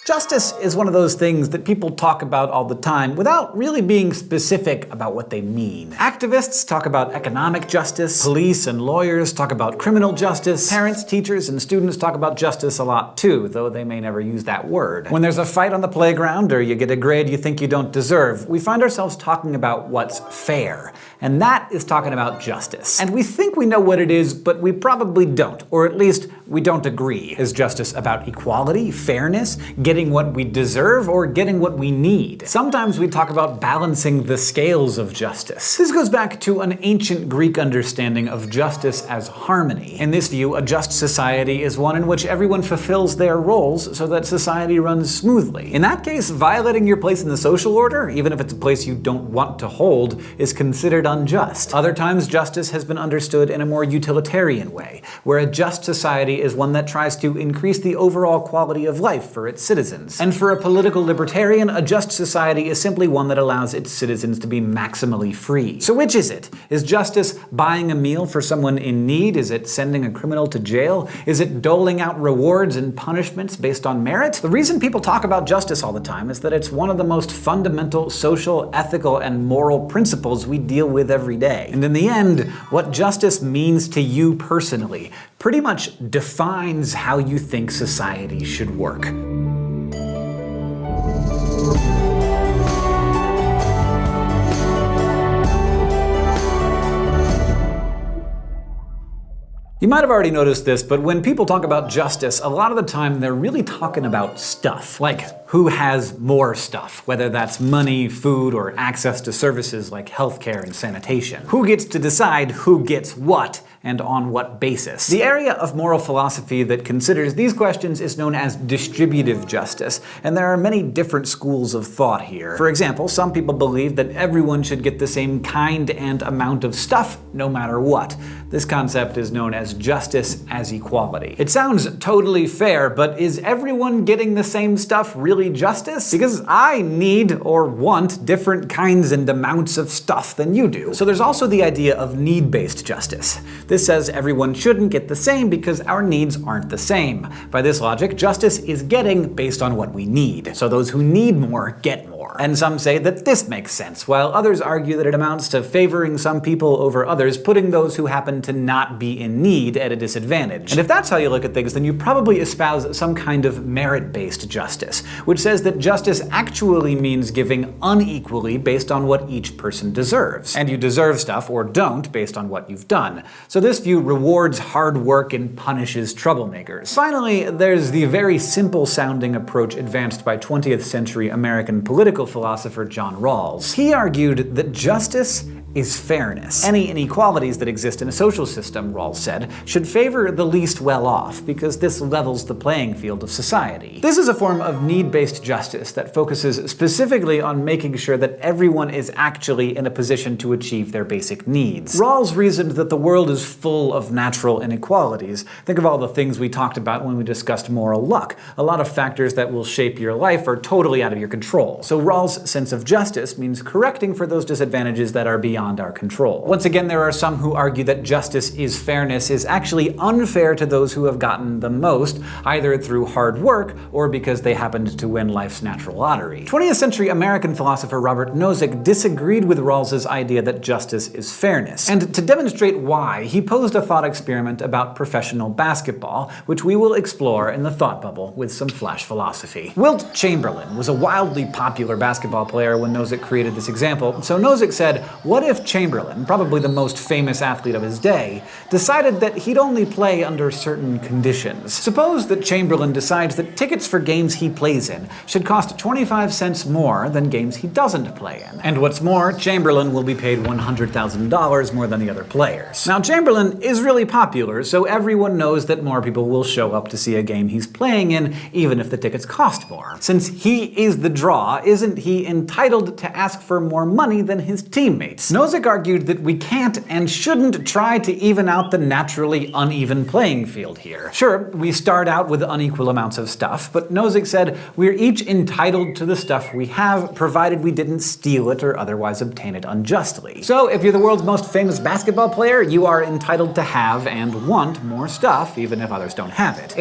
Justice is one of those things that people talk about all the time without really being specific about what they mean. Activists talk about economic justice, police and lawyers talk about criminal justice, parents, teachers, and students talk about justice a lot too, though they may never use that word. When there's a fight on the playground or you get a grade you think you don't deserve, we find ourselves talking about what's fair. And that is talking about justice. And we think we know what it is, but we probably don't, or at least we don't agree. Is justice about equality, fairness, getting what we deserve, or getting what we need? Sometimes we talk about balancing the scales of justice. This goes back to an ancient Greek understanding of justice as harmony. In this view, a just society is one in which everyone fulfills their roles so that society runs smoothly. In that case, violating your place in the social order, even if it's a place you don't want to hold, is considered unjust. Other times, justice has been understood in a more utilitarian way, where a just society is one that tries to increase the overall quality of life for its citizens. And for a political libertarian, a just society is simply one that allows its citizens to be maximally free. So which is it? Is justice buying a meal for someone in need? Is it sending a criminal to jail? Is it doling out rewards and punishments based on merit? The reason people talk about justice all the time is that it's one of the most fundamental social, ethical, and moral principles we deal with every day. And in the end, what justice means to you personally pretty much defines how you think society should work. You might have already noticed this, but when people talk about justice, a lot of the time they're really talking about stuff. Like, who has more stuff, whether that's money, food, or access to services like healthcare and sanitation. Who gets to decide who gets what, and on what basis? The area of moral philosophy that considers these questions is known as distributive justice, and there are many different schools of thought here. For example, some people believe that everyone should get the same kind and amount of stuff, no matter what. This concept is known as justice as equality. It sounds totally fair, but is everyone getting the same stuff really justice? Because I need or want different kinds and amounts of stuff than you do. So there's also the idea of need-based justice. This says everyone shouldn't get the same because our needs aren't the same. By this logic, justice is getting based on what we need. So those who need more get more. And some say that this makes sense, while others argue that it amounts to favoring some people over others, putting those who happen to not be in need at a disadvantage. And if that's how you look at things, then you probably espouse some kind of merit-based justice, which says that justice actually means giving unequally based on what each person deserves. And you deserve stuff, or don't, based on what you've done. So this view rewards hard work and punishes troublemakers. Finally, there's the very simple-sounding approach advanced by 20th century American political philosopher John Rawls. He argued that justice is fairness. Any inequalities that exist in a social system, Rawls said, should favor the least well-off, because this levels the playing field of society. This is a form of need-based justice that focuses specifically on making sure that everyone is actually in a position to achieve their basic needs. Rawls reasoned that the world is full of natural inequalities. Think of all the things we talked about when we discussed moral luck. A lot of factors that will shape your life are totally out of your control. So Rawls' sense of justice means correcting for those disadvantages that are beyond our control. Once again, there are some who argue that justice is fairness is actually unfair to those who have gotten the most, either through hard work or because they happened to win life's natural lottery. 20th century American philosopher Robert Nozick disagreed with Rawls' idea that justice is fairness. And to demonstrate why, he posed a thought experiment about professional basketball, which we will explore in the thought bubble with some flash philosophy. Wilt Chamberlain was a wildly popular basketball player when Nozick created this example, so Nozick said, what if Chamberlain, probably the most famous athlete of his day, decided that he'd only play under certain conditions? Suppose that Chamberlain decides that tickets for games he plays in should cost 25 cents more than games he doesn't play in. And what's more, Chamberlain will be paid $100,000 more than the other players. Now, Chamberlain is really popular, so everyone knows that more people will show up to see a game he's playing in, even if the tickets cost more. Since he is the draw, isn't he entitled to ask for more money than his teammates? Nozick argued that we can't and shouldn't try to even out the naturally uneven playing field here. Sure, we start out with unequal amounts of stuff, but Nozick said we're each entitled to the stuff we have, provided we didn't steal it or otherwise obtain it unjustly. So if you're the world's most famous basketball player, you are entitled to have and want more stuff, even if others don't have it. If